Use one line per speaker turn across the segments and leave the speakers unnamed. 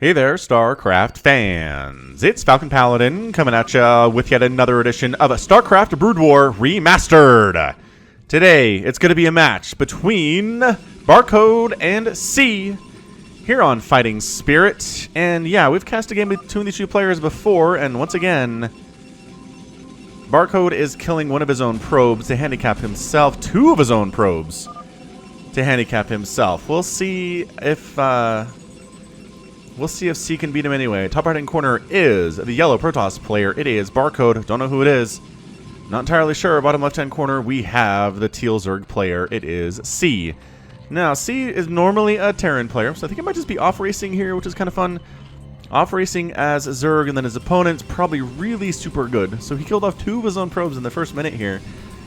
Hey there, StarCraft fans. It's Falcon Paladin coming at you with yet another edition of StarCraft Brood War Remastered. Today, it's going to be a match between Barcode and C here on Fighting Spirit. And yeah, we've cast a game between these two players before, and once again, Barcode is killing one of his own probes to handicap himself, two of his own probes to handicap himself. We'll see if C can beat him anyway. Top right-hand corner is the yellow Protoss player. It is Barcode. Don't know who it is. Not entirely sure. Bottom left-hand corner, we have the teal Zerg player. It is C. Now, C is normally a Terran player, so I think it might just be off-racing here, which is kind of fun. Off-racing as Zerg, and then his opponent's probably really super good. So he killed off two of his own probes in the first minute here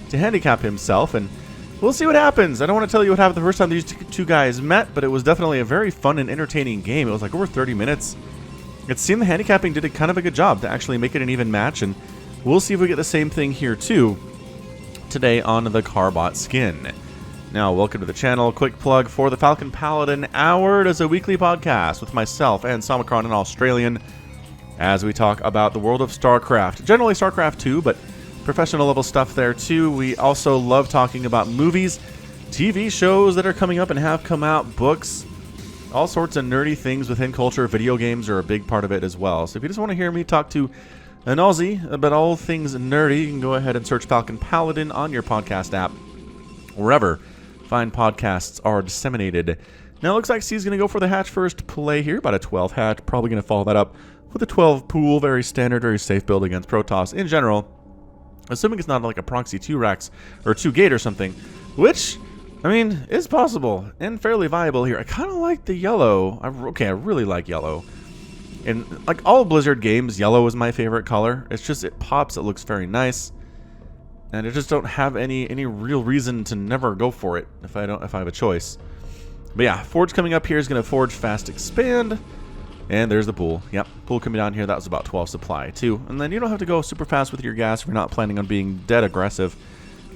to handicap himself, and we'll see what happens. I don't want to tell you what happened the first time these two guys met, but it was definitely a very fun and entertaining game. It was like over 30 minutes. It seemed the handicapping did kind of a good job to actually make it an even match, and we'll see if we get the same thing here too today on the Carbot skin. Now, welcome to the channel. Quick plug for the Falcon Paladin Hour. It is a weekly podcast with myself and Somicron and Australian as we talk about the world of StarCraft. Generally StarCraft 2, but professional level stuff there too. We also love talking about movies, TV shows that are coming up and have come out, books, all sorts of nerdy things within culture. Video games are a big part of it as well. So if you just want to hear me talk to an Aussie about all things nerdy, you can go ahead and search Falcon Paladin on your podcast app, wherever fine podcasts are disseminated. Now it looks like C's going to go for the hatch first play here, about a 12 hatch. Probably going to follow that up with a 12 pool. Very standard, very safe build against Protoss in general. Assuming it's not like a proxy 2 racks or 2 gate or something, which, I mean, is possible and fairly viable here. I kind of like the yellow. I really like yellow. And like all Blizzard games, yellow is my favorite color. It's just, it pops, it looks very nice. And I just don't have any real reason to never go for it if I have a choice. But yeah, Forge coming up here is going to Forge Fast Expand. And there's the pool. Yep, pool coming down here. That was about 12 supply, too. And then you don't have to go super fast with your gas if you're not planning on being dead aggressive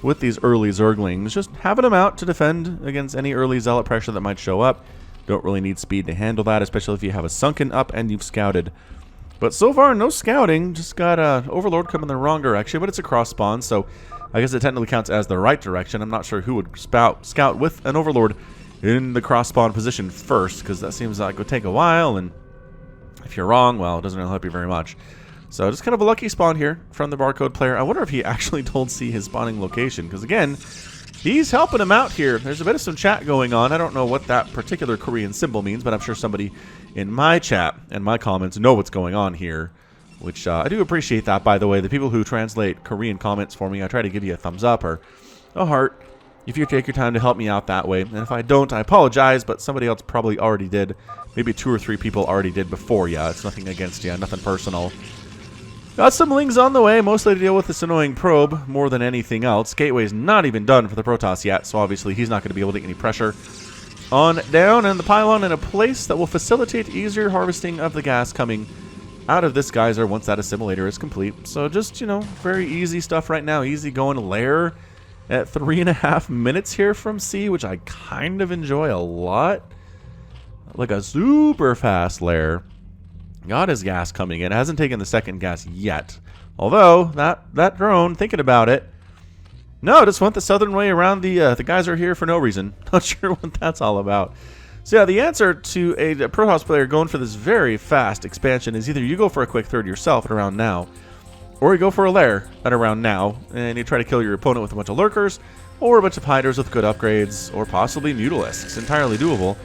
with these early Zerglings. Just having them out to defend against any early Zealot pressure that might show up. Don't really need speed to handle that, especially if you have a Sunken up and you've scouted. But so far, no scouting. Just got Overlord coming the wrong direction, but it's a cross spawn, so I guess it technically counts as the right direction. I'm not sure who would scout with an Overlord in the cross spawn position first, because that seems like it would take a while, and if you're wrong, well, it doesn't really help you very much. So just kind of a lucky spawn here from the Barcode player. I wonder if he actually told C his spawning location, because again, he's helping him out here. There's a bit of some chat going on. I don't know what that particular Korean symbol means, but I'm sure somebody in my chat and my comments know what's going on here, which I do appreciate that, by the way. The people who translate Korean comments for me, I try to give you a thumbs up or a heart if you take your time to help me out that way. And if I don't, I apologize, but somebody else probably already did. Maybe 2 or 3 people already did before you. It's nothing against you, nothing personal. Got some lings on the way, mostly to deal with this annoying probe more than anything else. Gateway's not even done for the Protoss yet, so obviously he's not going to be able to get any pressure on down. And the pylon in a place that will facilitate easier harvesting of the gas coming out of this geyser once that assimilator is complete. So just, you know, very easy stuff right now. Easy going lair at 3.5 minutes here from C, which I kind of enjoy a lot. Like a super fast lair. Got his gas coming in. Hasn't taken the second gas yet. Although, that drone, thinking about it, no, just went the southern way around the geyser here for no reason. Not sure what that's all about. So yeah, the answer to a Protoss player going for this very fast expansion is either you go for a quick third yourself at around now, or you go for a lair at around now, and you try to kill your opponent with a bunch of lurkers, or a bunch of hiders with good upgrades, or possibly Mutalisks. Entirely doable.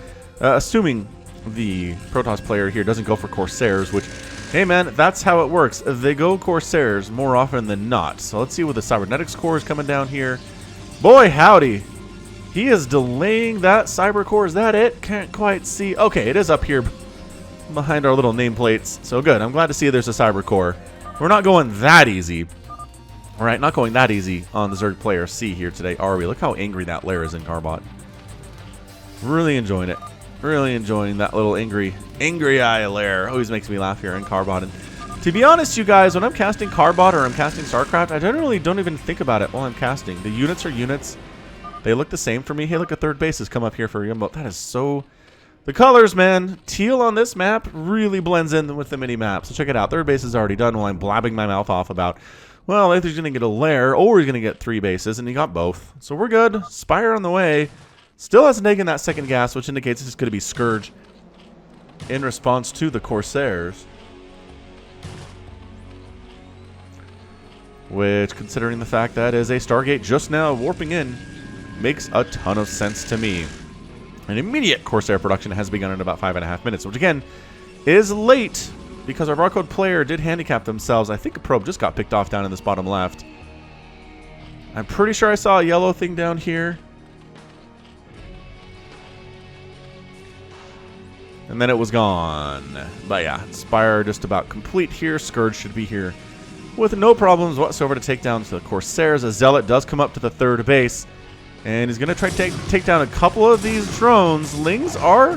Assuming the Protoss player here doesn't go for Corsairs, which, hey man, that's how it works. They go Corsairs more often than not. So let's see what the Cybernetics core is coming down here. Boy, howdy. He is delaying that Cyber core. Is that it? Can't quite see. Okay, it is up here behind our little nameplates. So good. I'm glad to see there's a Cyber core. We're not going that easy. All right, not going that easy on the Zerg player C here today, are we? Look how angry that lair is in Carbot. Really enjoying it. Really enjoying that little angry eye lair. Always makes me laugh here in Carbot. And to be honest, you guys, when I'm casting Carbot or I'm casting StarCraft, I generally don't even think about it while I'm casting. The units are units. They look the same for me. Hey, look, a third base has come up here for Yumbo. That is so The colors, man. Teal on this map really blends in with the mini-map. So check it out. Third base is already done while I'm blabbing my mouth off about, well, either he's going to get a lair or he's going to get 3 bases, and he got both. So we're good. Spire on the way. Still hasn't taken that second gas, which indicates it's going to be Scourge in response to the Corsairs. Which, considering the fact that is a Stargate just now warping in, makes a ton of sense to me. An immediate Corsair production has begun in about 5.5 minutes, which again is late because our barcode player did handicap themselves. I think a probe just got picked off down in this bottom left. I'm pretty sure I saw a yellow thing down here. And then it was gone. But yeah, Spire just about complete here. Scourge should be here with no problems whatsoever to take down the Corsairs. A Zealot does come up to the third base. And he's going to try to take down a couple of these drones. Lings are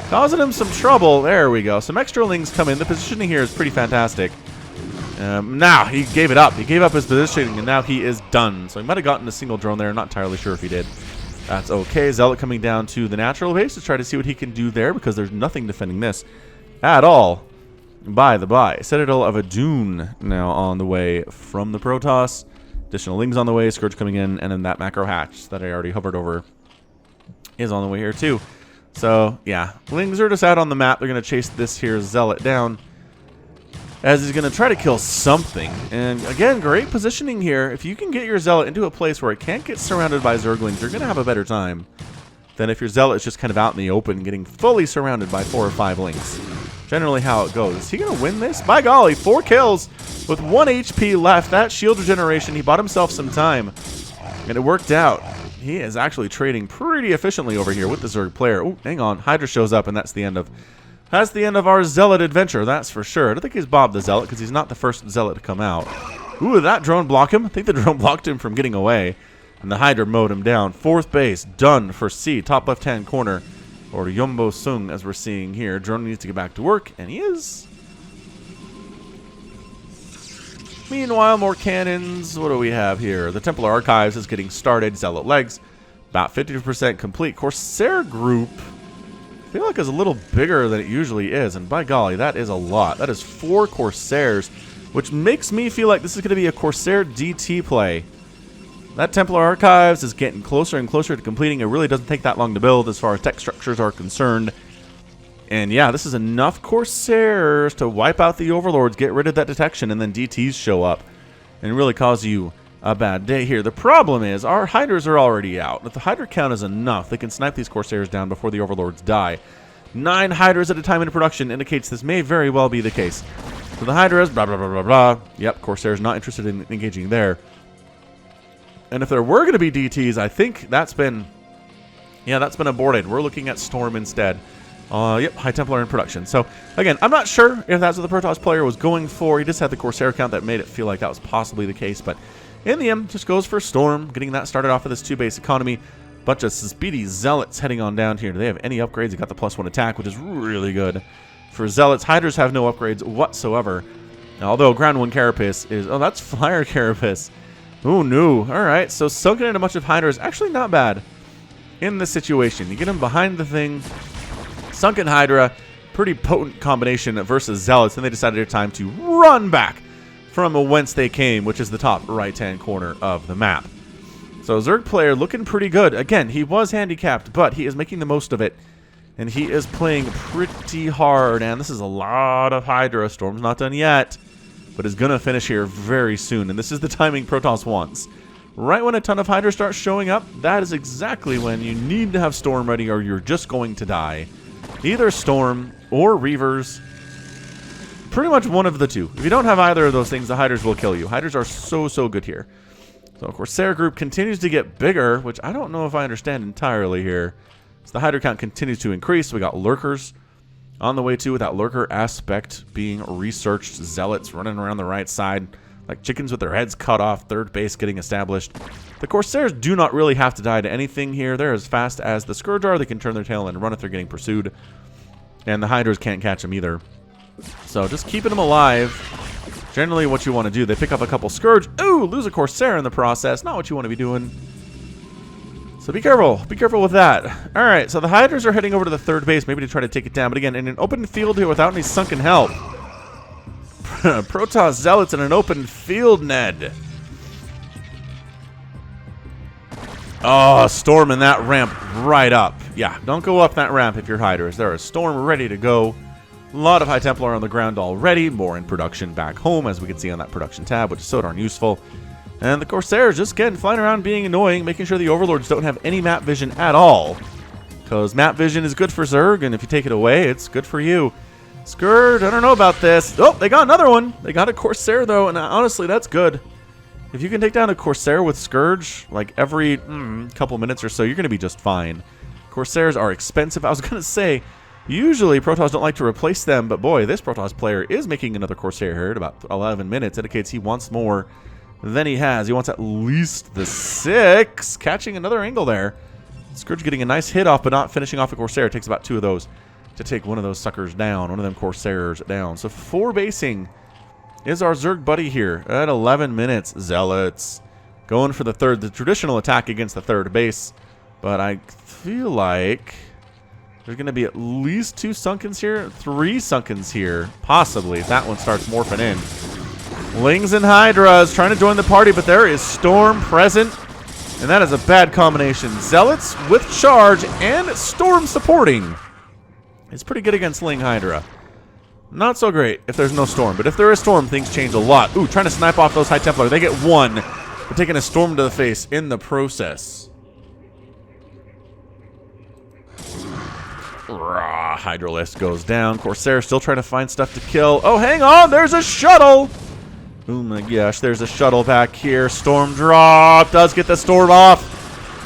causing him some trouble. There we go. Some extra Lings come in. The positioning here is pretty fantastic. Now, he gave it up. He gave up his positioning, and now he is done. So he might have gotten a single drone there. Not entirely sure if he did. That's okay. Zealot coming down to the natural base to try to see what he can do there, because there's nothing defending this at all. By the by, Citadel of Adun now on the way from the Protoss. Additional Lings on the way, Scourge coming in, and then that macro hatch that I already hovered over is on the way here too. So, yeah, Lings are just out on the map. They're going to chase this here Zealot down as he's going to try to kill something. And again, great positioning here. If you can get your Zealot into a place where it can't get surrounded by Zerglings, you're going to have a better time than if your Zealot is just kind of out in the open getting fully surrounded by 4 or 5 Lings. Generally how it goes. Is he going to win this? By golly, 4 kills with 1 HP left. That shield regeneration, he bought himself some time, and it worked out. He is actually trading pretty efficiently over here with the Zerg player. Oh, hang on. Hydra shows up, and that's the end of our Zealot adventure, that's for sure. I don't think he's Bob the Zealot, because he's not the first Zealot to come out. Ooh, did that drone block him? I think the drone blocked him from getting away, and the Hydra mowed him down. 4th base done for C, top left-hand corner. Or Yombo Sung, as we're seeing here. Drone needs to get back to work, and he is. Meanwhile, more cannons. What do we have here? The Templar Archives is getting started. Zealot legs, about 50% complete. Corsair group, I feel like is a little bigger than it usually is, and by golly, that is a lot. That is 4 Corsairs, which makes me feel like this is going to be a Corsair DT play. That Templar Archives is getting closer and closer to completing. It really doesn't take that long to build as far as tech structures are concerned. And yeah, this is enough Corsairs to wipe out the Overlords, get rid of that detection, and then DTs show up and really cause you a bad day here. The problem is our Hydras are already out. If the Hydra count is enough, they can snipe these Corsairs down before the Overlords die. 9 Hydras at a time in production indicates this may very well be the case. So the Hydras, blah, blah, blah, blah, blah. Yep, Corsair's not interested in engaging there. And if there were going to be DTs, I think that's been aborted. We're looking at Storm instead. Yep, High Templar in production. So, again, I'm not sure if that's what the Protoss player was going for. He just had the Corsair count that made it feel like that was possibly the case. But in the end, just goes for Storm, getting that started off with this 2-base economy. Bunch of speedy Zealots heading on down here. Do they have any upgrades? They got the +1 attack, which is really good for Zealots. Hydras have no upgrades whatsoever. Now, although Ground 1 Carapace is... Oh, that's Flyer Carapace. Oh, no. All right, so sunken in a bunch of Hydra is actually not bad in this situation. You get him behind the thing. Sunken Hydra, pretty potent combination versus Zealots, and they decided it's time to run back from whence they came, which is the top right-hand corner of the map. So Zerg player looking pretty good. Again, he was handicapped, but he is making the most of it, and he is playing pretty hard, and this is a lot of Hydra. Storm's not done yet, but is going to finish here very soon, and this is the timing Protoss wants. Right when a ton of Hydra starts showing up, that is exactly when you need to have Storm ready or you're just going to die. Either Storm or Reavers. Pretty much one of the two. If you don't have either of those things, the Hydras will kill you. Hydras are so good here. So Corsair group continues to get bigger, which I don't know if I understand entirely here. So the Hydra count continues to increase. We got Lurkers on the way too, with that Lurker aspect being researched. Zealots running around the right side like chickens with their heads cut off. 3rd base getting established. The Corsairs do not really have to die to anything here. They're as fast as the Scourge are. They can turn their tail and run if they're getting pursued. And the Hydras can't catch them either. So just keeping them alive. Generally what you want to do. They pick up a couple Scourge. Ooh, lose a Corsair in the process. Not what you want to be doing. So be careful with that. All right, so the Hydras are heading over to the third base, maybe to try to take it down. But again, in an open field here without any sunken help. Protoss Zealots in an open field, Ned. Oh, storming that ramp right up. Yeah, don't go up that ramp if you're Hydras. There is storm ready to go. A lot of High Templar on the ground already. More in production back home, as we can see on that production tab, which is so darn useful. And the Corsairs just again flying around being annoying, making sure the Overlords don't have any map vision at all. Because map vision is good for Zerg, and if you take it away, it's good for you. Scourge, I don't know about this. Oh, they got another one. They got a Corsair, though, and honestly, that's good. If you can take down a Corsair with Scourge, like every couple minutes or so, you're going to be just fine. Corsairs are expensive. I was going to say, usually Protoss don't like to replace them, but boy, this Protoss player is making another Corsair here at about 11 minutes. Indicates he wants more than he has. He wants at least the 6. Catching another angle there. Scourge getting a nice hit off, but not finishing off a Corsair. It takes about 2 of those to take one of those suckers down, one of them Corsairs down. So 4 basing is our Zerg buddy here at 11 minutes. Zealots going for the traditional attack against the third base. But I feel like there's going to be at least 2 Sunkens here, 3 Sunkens here, possibly, if that one starts morphing in. Lings and Hydras trying to join the party, but there is Storm present, and that is a bad combination. Zealots with charge and Storm supporting. It's pretty good against Ling Hydra. Not so great if there's no Storm, but if there is Storm, things change a lot. Ooh, trying to snipe off those High Templar. They get 1, but taking a Storm to the face in the process. Hydralisk goes down. Corsair still trying to find stuff to kill. Oh, hang on, there's a shuttle. Oh my gosh, there's a shuttle back here. Storm drop does get the storm off.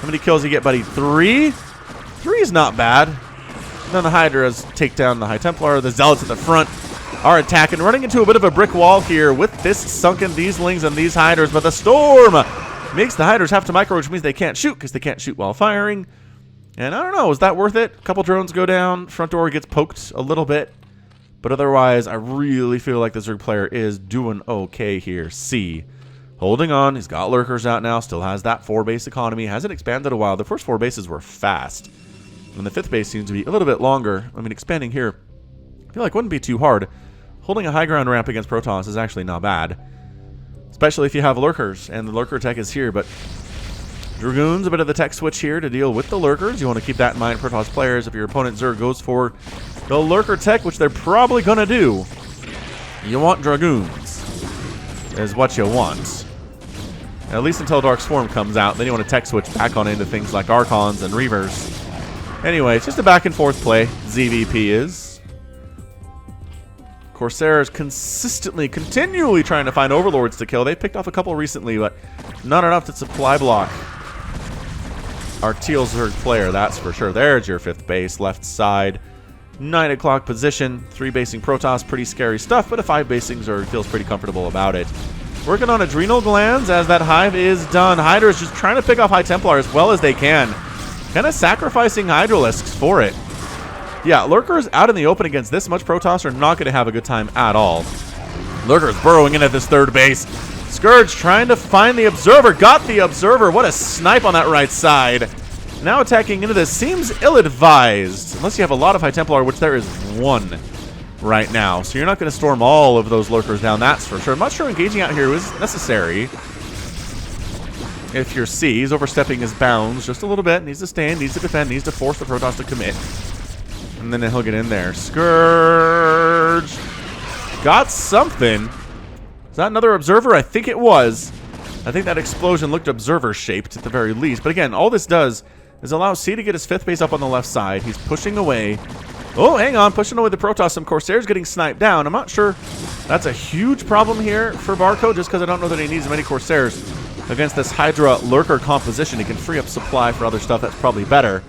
How many kills you get, buddy? 3? 3 is not bad. And then the Hydras take down the High Templar. The Zealots at the front are attacking, running into a bit of a brick wall here with this Sunken, these Lings, and these Hydras. But the storm makes the Hydras have to micro, which means they can't shoot because they can't shoot while firing. And I don't know, is that worth it? A couple drones go down. Front door gets poked a little bit. But otherwise, I really feel like the Zerg player is doing okay here. C. Holding on. He's got lurkers out now. Still has that 4-base economy. Hasn't expanded a while. The first 4 bases were fast. And the 5th base seems to be a little bit longer. I mean, expanding here, I feel like wouldn't be too hard. Holding a high ground ramp against Protoss is actually not bad. Especially if you have lurkers. And the lurker tech is here, but Dragoons, a bit of the tech switch here to deal with the lurkers. You want to keep that in mind, Protoss players. If your opponent Zerg goes for the lurker tech, which they're probably going to do, you want Dragoons, is what you want. At least until Dark Swarm comes out. Then you want to tech switch back on into things like Archons and Reavers. Anyway, it's just a back and forth play. ZVP is. Corsair is continually trying to find Overlords to kill. They picked off a couple recently, but not enough to supply block our Teal Zerg player, that's for sure. There's your 5th base, left side. 9 o'clock position. 3 basing Protoss, pretty scary stuff, but a 5 basing Zerg feels pretty comfortable about it. Working on adrenal glands as that hive is done. Hydra is just trying to pick off High Templar as well as they can. Kind of sacrificing Hydralisks for it. Yeah, Lurkers out in the open against this much Protoss are not going to have a good time at all. Lurkers burrowing in at this 3rd base. Scourge trying to find the Observer. Got the Observer. What a snipe on that right side. Now attacking into this. Seems ill-advised. Unless you have a lot of High Templar, which there is 1 right now. So you're not going to storm all of those Lurkers down, that's for sure. I'm not sure engaging out here is necessary. If you're C, he's overstepping his bounds just a little bit. Needs to stand, needs to defend, needs to force the Protoss to commit. And then he'll get in there. Scourge. Got something. Is that another Observer? I think it was. I think that explosion looked Observer-shaped at the very least. But again, all this does is allow C to get his 5th base up on the left side. He's pushing away. Oh, hang on. Pushing away the Protoss. Some Corsairs getting sniped down. I'm not sure that's a huge problem here for Barco, just because I don't know that he needs many Corsairs against this Hydra Lurker composition. He can free up supply for other stuff that's probably better.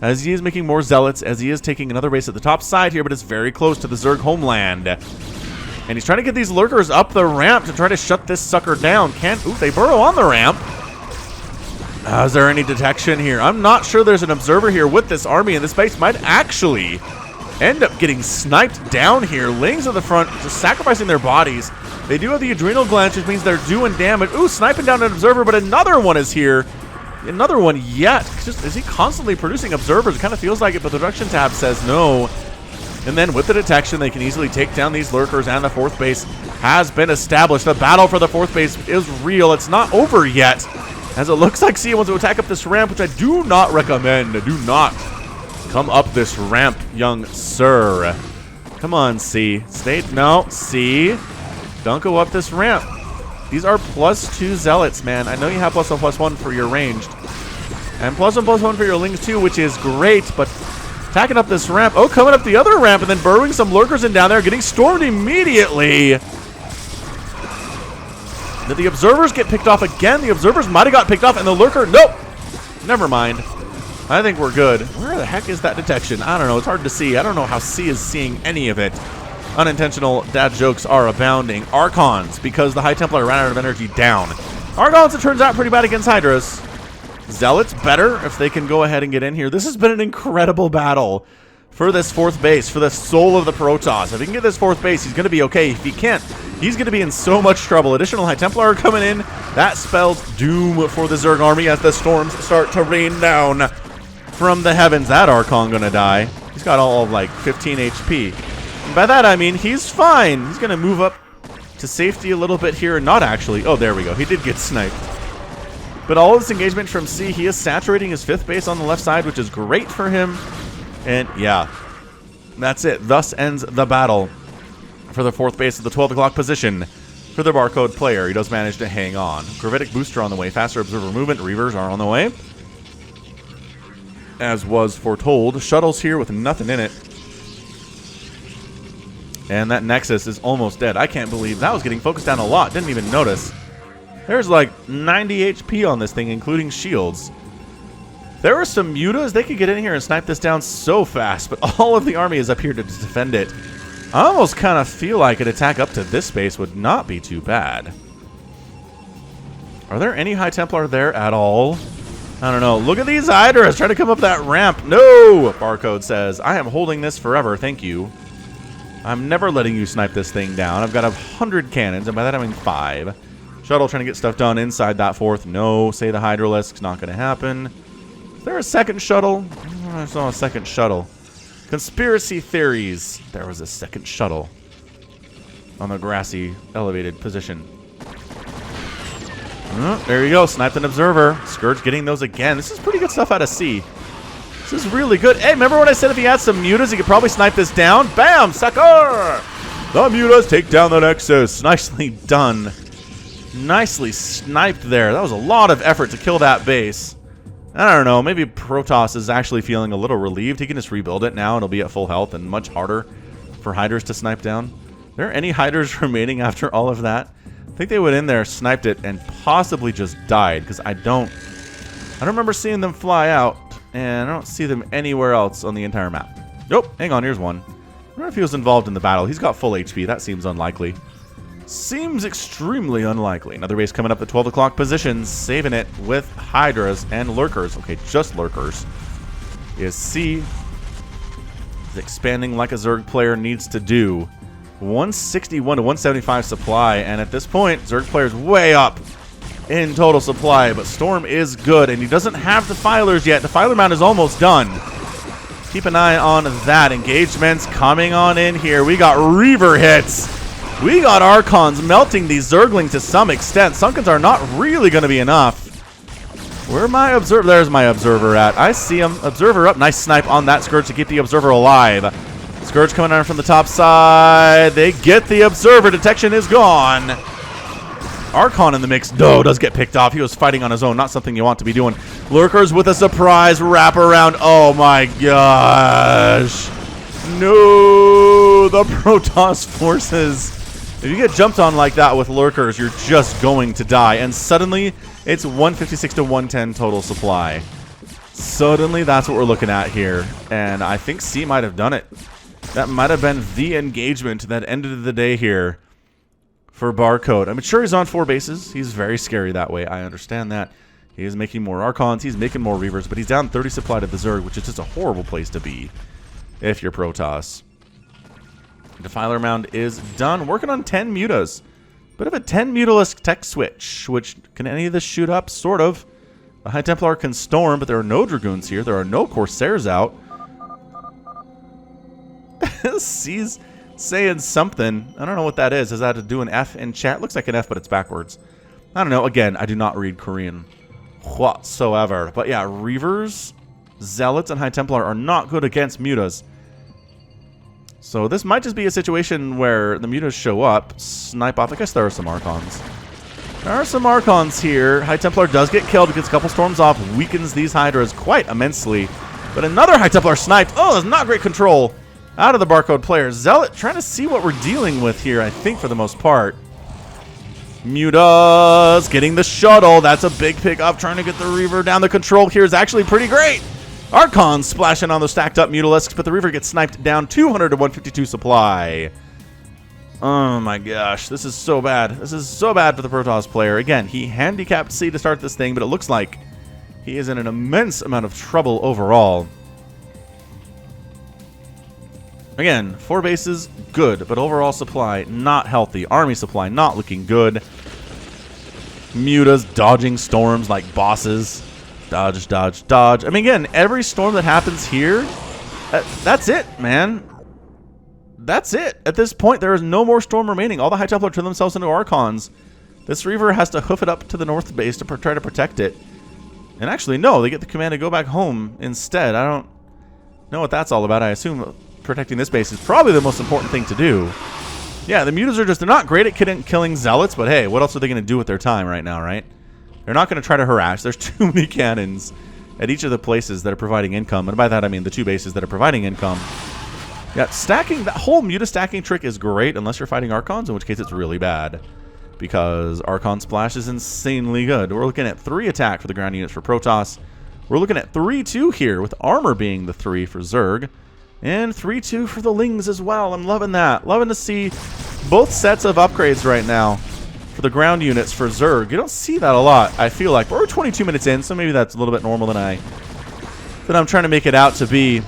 As he is making more Zealots, as he is taking another base at the top side here, but it's very close to the Zerg homeland. And he's trying to get these Lurkers up the ramp to try to shut this sucker down. Ooh, they burrow on the ramp. Is there any detection here? I'm not sure there's an Observer here with this army, and this base might actually end up getting sniped down here. Lings at the front, just sacrificing their bodies. They do have the adrenal glands, which means they're doing damage. Ooh, sniping down an Observer, but another one is here. another one yet. Just, is he constantly producing observers? It kind of feels like it, but the production tab says no. And then with the detection, they can easily take down these lurkers, and the fourth base has been established. The battle for the fourth base is real. It's not over yet, as it looks like C wants to attack up this ramp, which I do not recommend. Do not come up this ramp, young sir. Come on, C. Stay. No, C. Don't go up this ramp. These are +2 zealots, man. I know you have +1/+1 for your ranged, and +1/+1 for your lings too, which is great, but attacking up this ramp. Oh, coming up the other ramp and then burrowing some lurkers in down there, getting stormed immediately. Did the observers get picked off again? The observers might have got picked off, and the lurker, nope. Never mind. I think we're good. Where the heck is that detection? I don't know. It's hard to see. I don't know how C is seeing any of it. Unintentional dad jokes are abounding. Archons, because the High Templar ran out of energy, down. Archons, it turns out, pretty bad against Hydras. Zealots better if they can go ahead and get in here. This has been an incredible battle for this fourth base, for the soul of the Protoss. If he can get this fourth base, he's going to be okay. If he can't, he's going to be in so much trouble. Additional High Templar are coming in. That spells doom for the Zerg army as the storms start to rain down from the heavens. That Archon going to die. He's got all of like 15 HP. And by that I mean he's fine. He's going to move up to safety a little bit here. Not actually. Oh, there we go. He did get sniped. But all of this engagement from C, he is saturating his fifth base on the left side, which is great for him. And yeah, that's it. Thus ends the battle for the fourth base of the 12 o'clock position for the barcode player. He does manage to hang on. Gravitic booster on the way. Faster observer movement. Reavers are on the way, as was foretold. Shuttles here with nothing in it. And that Nexus is almost dead. I can't believe that was getting focused down a lot. Didn't even notice. There's like 90 HP on this thing, including shields. There were some mutas. They could get in here and snipe this down so fast, but all of the army is up here to defend it. I almost kind of feel like an attack up to this space would not be too bad. Are there any High Templar there at all? I don't know. Look at these Hydras trying to come up that ramp. No! Barcode says, I am holding this forever. Thank you. I'm never letting you snipe this thing down. I've got 100 cannons, and by that I mean 5. Shuttle trying to get stuff done inside that fourth. No, say the Hydralisk's not going to happen. Is there a second shuttle? I saw a second shuttle. Conspiracy theories. There was a second shuttle on the grassy, elevated position. There you go. Sniped an observer. Scourge getting those again. This is pretty good stuff out of C. This is really good. Hey, remember when I said if he had some mutas, he could probably snipe this down? Bam! Sucker! The mutas take down the Nexus. Nicely done. Nicely sniped there. That was a lot of effort to kill that base. I don't know. Maybe Protoss is actually feeling a little relieved. He can just rebuild it now. It'll be at full health and much harder for Hydras to snipe down. Are there any Hydras remaining after all of that? I think they went in there, sniped it, and possibly just died, because I don't remember seeing them fly out, and I don't see them anywhere else on the entire map. Nope. Hang on. Here's one. I wonder if he was involved in the battle. He's got full HP. That seems unlikely. Seems extremely unlikely. Another base coming up at 12 o'clock position, saving it with Hydras and Lurkers. Okay, just Lurkers. Is C is expanding like a Zerg player needs to do. 161 to 175 supply, and at this point, Zerg player's way up in total supply, but Storm is good, and he doesn't have the Filers yet. The Filer mount is almost done. Keep an eye on that. Engagements coming on in here. We got Reaver hits. We got Archons melting these Zerglings to some extent. Sunkens are not really going to be enough. Where my observer? There's my observer at. I see him. Observer up. Nice snipe on that Scourge to keep the observer alive. Scourge coming on from the top side. They get the observer. Detection is gone. Archon in the mix, though, does get picked off. He was fighting on his own. Not something you want to be doing. Lurkers with a surprise wrap around. Oh my gosh. No. The Protoss forces. If you get jumped on like that with Lurkers, you're just going to die. And suddenly, it's 156 to 110 total supply. Suddenly, that's what we're looking at here. And I think C might have done it. That might have been the engagement that ended the day here for Barcode. I'm sure he's on 4 bases. He's very scary that way. I understand that. He is making more Archons. He's making more Reavers. But he's down 30 supply to the Zerg, which is just a horrible place to be if you're Protoss. Defiler Mound is done. Working on 10 mutas. Bit of a 10 mutalisk tech switch, which can any of this shoot up? Sort of. The High Templar can storm, but there are no Dragoons here. There are no Corsairs out. C's saying something. I don't know what that is. Is that to do an F in chat? Looks like an F, but it's backwards. I don't know. Again, I do not read Korean whatsoever. But yeah, Reavers, Zealots, and High Templar are not good against Mutas. So this might just be a situation where the Mutas show up, snipe off. I guess there are some Archons. There are some Archons here. High Templar does get killed, gets a couple storms off, weakens these Hydras quite immensely. But another High Templar sniped. Oh, that's not great control out of the Barcode player. Zealot trying to see what we're dealing with here, I think, for the most part. Mutas getting the shuttle. That's a big pickup. Trying to get the Reaver down. The control here is actually pretty great. Archons splashing on those stacked up Mutalisks, but the Reaver gets sniped down. 200 to 152 supply. Oh my gosh, this is so bad. This is so bad for the Protoss player. Again, he handicapped C to start this thing, but it looks like he is in an immense amount of trouble overall. Again, 4 bases, good, but overall supply, not healthy. Army supply, not looking good. Mutas dodging storms like bosses. Dodge, dodge, dodge. I mean, again, every storm that happens here, that's it, man. That's it. At this point, there is no more storm remaining. All the High Templar turn themselves into Archons. This Reaver has to hoof it up to the north base to try to protect it. And actually, no, they get the command to go back home instead. I don't know what that's all about. I assume protecting this base is probably the most important thing to do. Yeah, the Mutas are just, they're not great at killing Zealots, but hey, what else are they going to do with their time right now, right? They're not going to try to harass. There's too many cannons at each of the places that are providing income. And by that, I mean the 2 bases that are providing income. Yeah, stacking, that whole Muta stacking trick is great unless you're fighting Archons, in which case it's really bad. Because Archon Splash is insanely good. We're looking at 3 attack for the ground units for Protoss. We're looking at 3-2 here, with armor being the 3 for Zerg. And 3-2 for the Lings as well. I'm loving that. Loving to see both sets of upgrades right now for the ground units for Zerg. You don't see that a lot, I feel like. We're 22 minutes in, so maybe that's a little bit normal than I'm trying to make it out to be.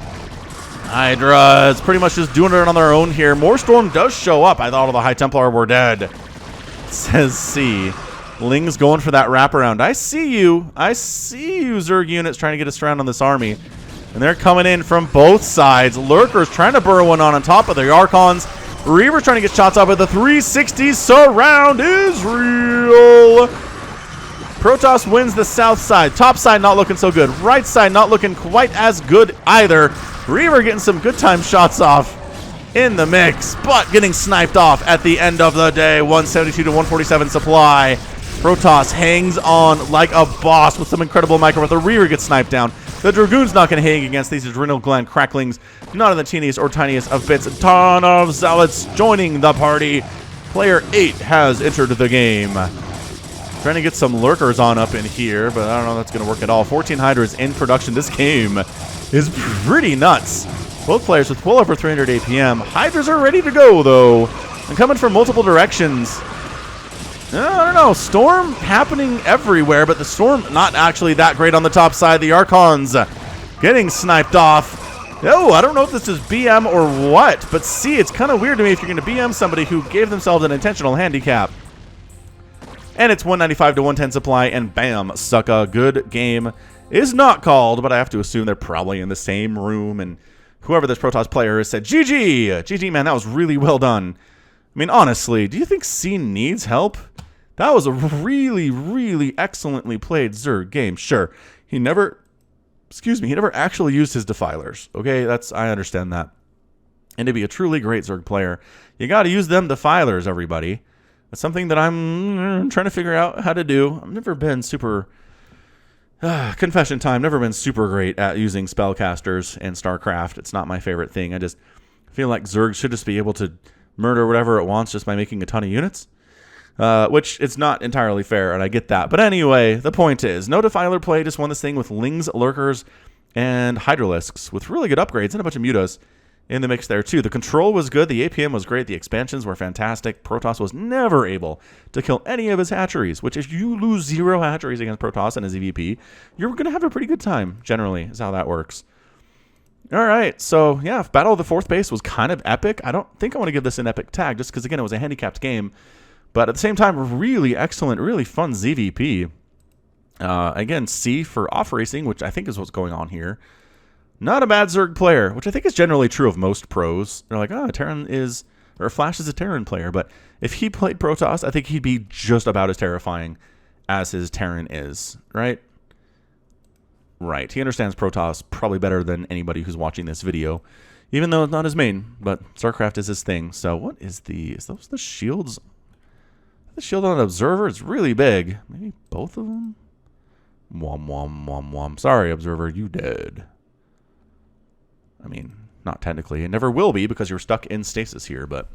Hydra is pretty much just doing it on their own here. More storm does show up. I thought all the High Templar were dead. Says C. Ling's going for that wraparound. I see you. I see you, Zerg units trying to get a surround on this army. And they're coming in from both sides. Lurkers trying to burrow one on top of the Archons. Reaver trying to get shots off, but the 360 surround is real. Protoss wins the south side. Top side not looking so good. Right side not looking quite as good either. Reaver getting some good time shots off in the mix, but getting sniped off at the end of the day. 172 to 147 supply. Protoss hangs on like a boss with some incredible micro, but the Reaver gets sniped down. The Dragoon's not going to hang against these adrenal gland cracklings. Not in the teeniest or tiniest of bits. A ton of Zealots joining the party. Player 8 has entered the game. Trying to get some Lurkers on up in here, but I don't know if that's going to work at all. 14 Hydras in production. This game is pretty nuts. Both players with well over 300 APM. Hydras are ready to go, though, and coming from multiple directions. I don't know. Storm happening everywhere, but the storm not actually that great on the top side. The Archons getting sniped off. Oh, I don't know if this is BM or what, but see, it's kind of weird to me if you're going to BM somebody who gave themselves an intentional handicap. And it's 195 to 110 supply, and bam, sucka. Good game is not called, but I have to assume they're probably in the same room, and whoever this Protoss player has said, GG! GG, man, that was really well done. I mean, honestly, do you think C needs help? That was a really, really excellently played Zerg game. Sure, he never actually used his defilers. Okay, I understand that. And to be a truly great Zerg player, you got to use them defilers, everybody. That's something that I'm trying to figure out how to do. I've never been super, confession time, never been super great at using spellcasters in StarCraft. It's not my favorite thing. I just feel like Zerg should just be able to murder whatever it wants just by making a ton of units. Which it's not entirely fair, and I get that. But anyway, the point is, no Defiler play, just won this thing with Lings, Lurkers, and Hydralisks with really good upgrades and a bunch of Mutas in the mix there too. The control was good, the APM was great, the expansions were fantastic. Protoss was never able to kill any of his hatcheries, which if you lose 0 hatcheries against Protoss and his EVP, you're going to have a pretty good time, generally, is how that works. All right, so yeah, Battle of the 4th Base was kind of epic. I don't think I want to give this an epic tag, just because, again, it was a handicapped game. But at the same time, really excellent, really fun ZVP. Again, C for off racing, which I think is what's going on here. Not a bad Zerg player, which I think is generally true of most pros. They're like, oh, Terran is, or Flash is a Terran player. But if he played Protoss, I think he'd be just about as terrifying as his Terran is, right? Right. He understands Protoss probably better than anybody who's watching this video, even though it's not his main, but StarCraft is his thing. So what is those the shields? The shield on the Observer is really big. Maybe both of them? Wom, wom, wom, wom. Sorry, Observer, you dead. I mean, not technically. It never will be because you're stuck in stasis here, but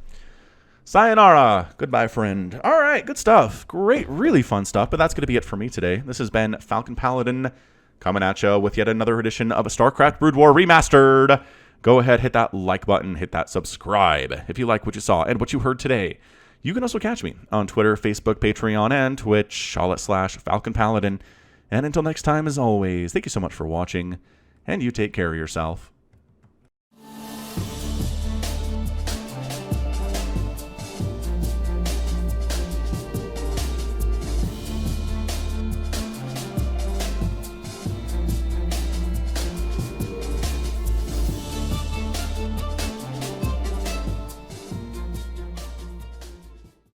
sayonara. Goodbye, friend. All right, good stuff. Great, really fun stuff, but that's going to be it for me today. This has been Falcon Paladin coming at you with yet another edition of StarCraft Brood War Remastered. Go ahead, hit that like button, hit that subscribe if you like what you saw and what you heard today. You can also catch me on Twitter, Facebook, Patreon, and Twitch, all at /Falcon Paladin. And until next time, as always, thank you so much for watching, and you take care of yourself.